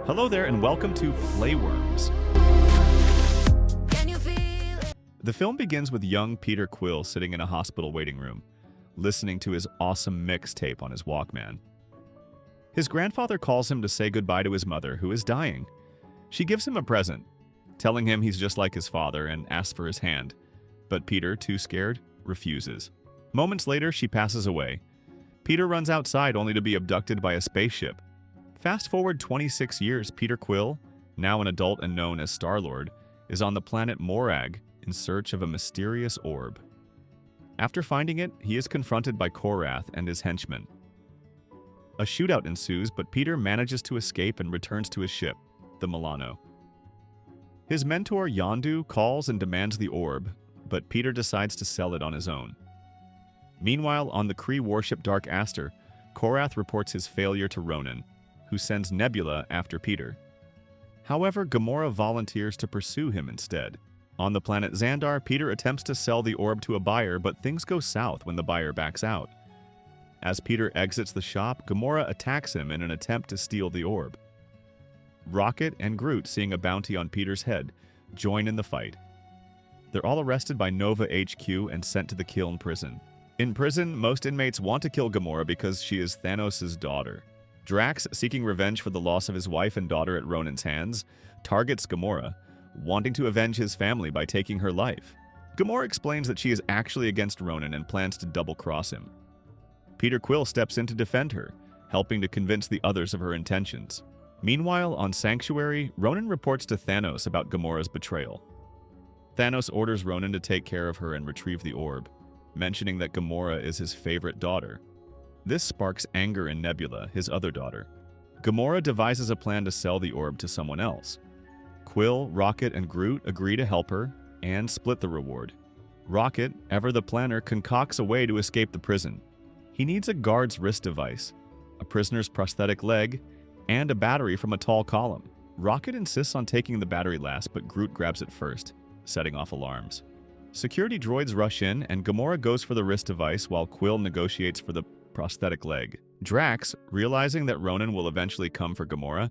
Hello there and welcome to Playworms. The film begins with young Peter Quill sitting in a hospital waiting room, listening to his awesome mixtape on his Walkman. His grandfather calls him to say goodbye to his mother, who is dying. She gives him a present, telling him he's just like his father, and asks for his hand. But Peter, too scared, refuses. Moments later, she passes away. Peter runs outside only to be abducted by a spaceship. Fast forward 26 years, Peter Quill, now an adult and known as Star-Lord, is on the planet Morag in search of a mysterious orb. After finding it, he is confronted by Korath and his henchmen. A shootout ensues, but Peter manages to escape and returns to his ship, the Milano. His mentor Yondu calls and demands the orb, but Peter decides to sell it on his own. Meanwhile, on the Kree warship Dark Aster, Korath reports his failure to Ronan, who sends Nebula after Peter. However, Gamora volunteers to pursue him instead. On the planet Xandar, Peter attempts to sell the orb to a buyer, but things go south when the buyer backs out. As Peter exits the shop, Gamora attacks him in an attempt to steal the orb. Rocket and Groot, seeing a bounty on Peter's head, join in the fight. They're all arrested by Nova HQ and sent to the Kiln prison. In prison, most inmates want to kill Gamora because she is Thanos' daughter. Drax, seeking revenge for the loss of his wife and daughter at Ronan's hands, targets Gamora, wanting to avenge his family by taking her life. Gamora explains that she is actually against Ronan and plans to double-cross him. Peter Quill steps in to defend her, helping to convince the others of her intentions. Meanwhile, on Sanctuary, Ronan reports to Thanos about Gamora's betrayal. Thanos orders Ronan to take care of her and retrieve the orb, mentioning that Gamora is his favorite daughter. This sparks anger in Nebula, his other daughter. Gamora devises a plan to sell the orb to someone else. Quill, Rocket, and Groot agree to help her and split the reward. Rocket, ever the planner, concocts a way to escape the prison. He needs a guard's wrist device, a prisoner's prosthetic leg, and a battery from a tall column. Rocket insists on taking the battery last, but Groot grabs it first, setting off alarms. Security droids rush in, and Gamora goes for the wrist device while Quill negotiates for the prosthetic leg. Drax, realizing that Ronan will eventually come for Gamora,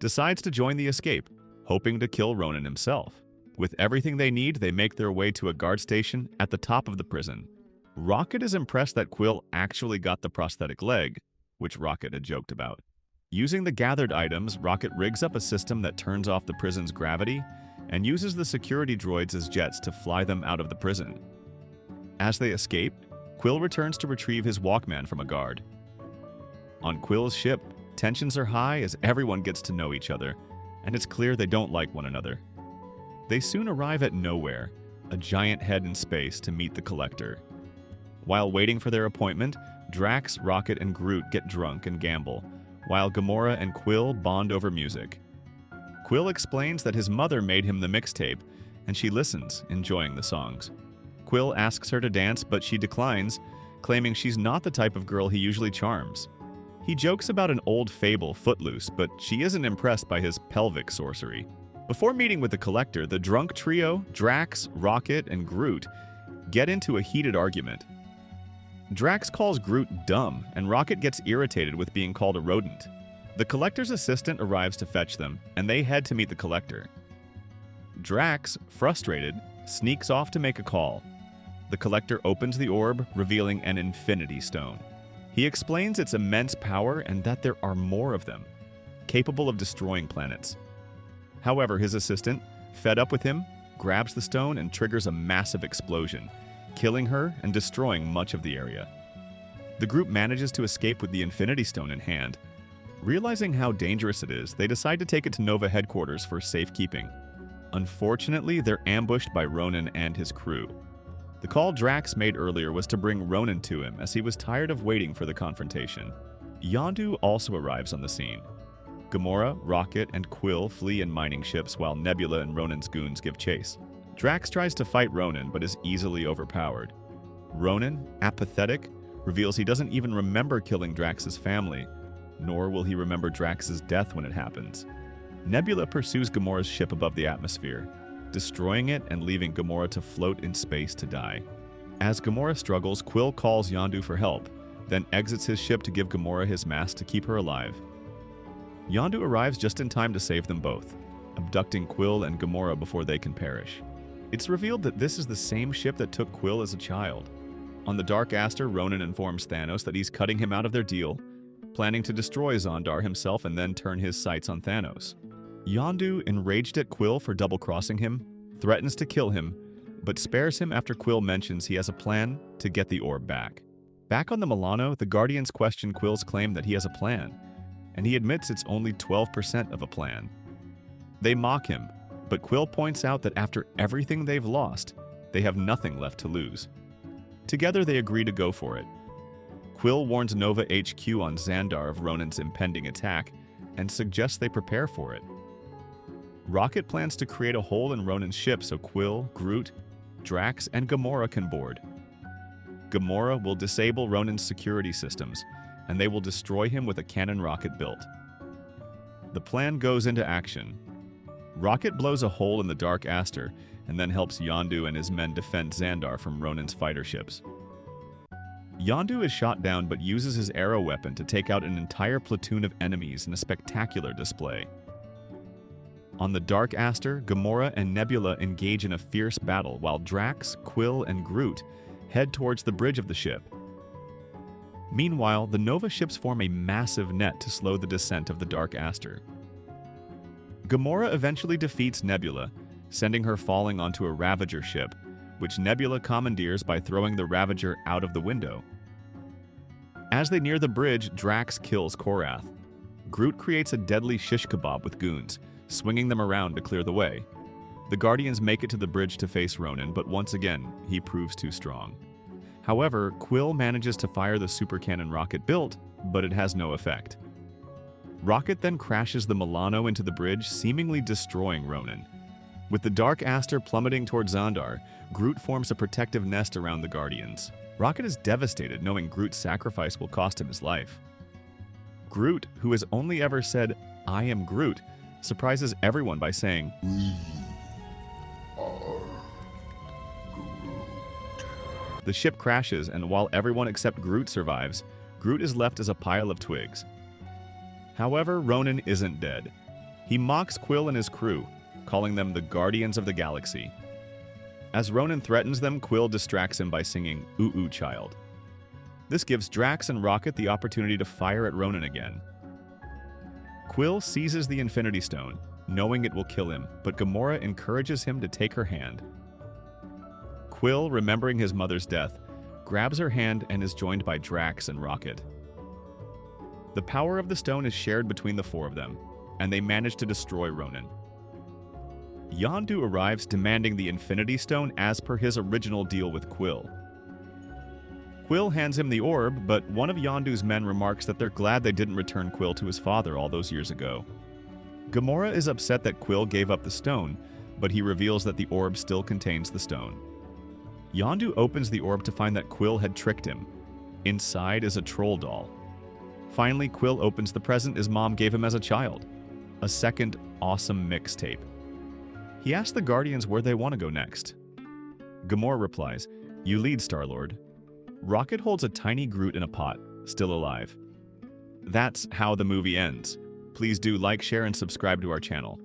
decides to join the escape, hoping to kill Ronan himself. With everything they need, they make their way to a guard station at the top of the prison. Rocket is impressed that Quill actually got the prosthetic leg, which Rocket had joked about. Using the gathered items, Rocket rigs up a system that turns off the prison's gravity and uses the security droids as jets to fly them out of the prison. As they escape, Quill returns to retrieve his Walkman from a guard. On Quill's ship, tensions are high as everyone gets to know each other, and it's clear they don't like one another. They soon arrive at Nowhere, a giant head in space, to meet the Collector. While waiting for their appointment, Drax, Rocket, and Groot get drunk and gamble, while Gamora and Quill bond over music. Quill explains that his mother made him the mixtape, and she listens, enjoying the songs. Quill asks her to dance, but she declines, claiming she's not the type of girl he usually charms. He jokes about an old fable, Footloose, but she isn't impressed by his pelvic sorcery. Before meeting with the Collector, the drunk trio, Drax, Rocket, and Groot, get into a heated argument. Drax calls Groot dumb, and Rocket gets irritated with being called a rodent. The Collector's assistant arrives to fetch them, and they head to meet the Collector. Drax, frustrated, sneaks off to make a call. The Collector opens the orb, revealing an Infinity Stone. He explains its immense power and that there are more of them, capable of destroying planets. However, his assistant, fed up with him, grabs the stone and triggers a massive explosion, killing her and destroying much of the area. The group manages to escape with the Infinity Stone in hand. Realizing how dangerous it is, they decide to take it to Nova headquarters for safekeeping. Unfortunately, they're ambushed by Ronan and his crew. The call Drax made earlier was to bring Ronan to him, as he was tired of waiting for the confrontation. Yondu also arrives on the scene. Gamora, Rocket, and Quill flee in mining ships while Nebula and Ronan's goons give chase. Drax tries to fight Ronan, but is easily overpowered. Ronan, apathetic, reveals he doesn't even remember killing Drax's family, nor will he remember Drax's death when it happens. Nebula pursues Gamora's ship above the atmosphere, destroying it and leaving Gamora to float in space to die. As Gamora struggles, Quill calls Yondu for help, then exits his ship to give Gamora his mask to keep her alive. Yondu arrives just in time to save them both, abducting Quill and Gamora before they can perish. It's revealed that this is the same ship that took Quill as a child. On the Dark Aster, Ronan informs Thanos that he's cutting him out of their deal, planning to destroy Xandar himself and then turn his sights on Thanos. Yondu, enraged at Quill for double-crossing him, threatens to kill him, but spares him after Quill mentions he has a plan to get the orb back. Back on the Milano, the Guardians question Quill's claim that he has a plan, and he admits it's only 12% of a plan. They mock him, but Quill points out that after everything they've lost, they have nothing left to lose. Together they agree to go for it. Quill warns Nova HQ on Xandar of Ronan's impending attack and suggests they prepare for it. Rocket plans to create a hole in Ronan's ship so Quill, Groot, Drax, and Gamora can board. Gamora will disable Ronan's security systems, and they will destroy him with a cannon rocket built. The plan goes into action. Rocket blows a hole in the Dark Aster and then helps Yondu and his men defend Xandar from Ronan's fighter ships. Yondu is shot down but uses his arrow weapon to take out an entire platoon of enemies in a spectacular display. On the Dark Aster, Gamora and Nebula engage in a fierce battle while Drax, Quill, and Groot head towards the bridge of the ship. Meanwhile, the Nova ships form a massive net to slow the descent of the Dark Aster. Gamora eventually defeats Nebula, sending her falling onto a Ravager ship, which Nebula commandeers by throwing the Ravager out of the window. As they near the bridge, Drax kills Korath. Groot creates a deadly shish kebab with goons, swinging them around to clear the way. The Guardians make it to the bridge to face Ronan, but once again, he proves too strong. However, Quill manages to fire the super cannon rocket built, but it has no effect. Rocket then crashes the Milano into the bridge, seemingly destroying Ronan. With the Dark Aster plummeting towards Xandar, Groot forms a protective nest around the Guardians. Rocket is devastated knowing Groot's sacrifice will cost him his life. Groot, who has only ever said, "I am Groot," surprises everyone by saying, "We are Groot." The ship crashes, and while everyone except Groot survives, Groot is left as a pile of twigs. However, Ronan isn't dead. He mocks Quill and his crew, calling them the Guardians of the Galaxy. As Ronan threatens them, Quill distracts him by singing "Ooh Ooh Child." This gives Drax and Rocket the opportunity to fire at Ronan again. Quill seizes the Infinity Stone, knowing it will kill him, but Gamora encourages him to take her hand. Quill, remembering his mother's death, grabs her hand and is joined by Drax and Rocket. The power of the stone is shared between the four of them, and they manage to destroy Ronan. Yondu arrives demanding the Infinity Stone as per his original deal with Quill. Quill hands him the orb, but one of Yondu's men remarks that they're glad they didn't return Quill to his father all those years ago. Gamora is upset that Quill gave up the stone, but he reveals that the orb still contains the stone. Yondu opens the orb to find that Quill had tricked him. Inside is a troll doll. Finally, Quill opens the present his mom gave him as a child, a second awesome mixtape. He asks the Guardians where they want to go next. Gamora replies, "You lead, Star-Lord." Rocket holds a tiny Groot in a pot, still alive. That's how the movie ends. Please do like, share, and subscribe to our channel.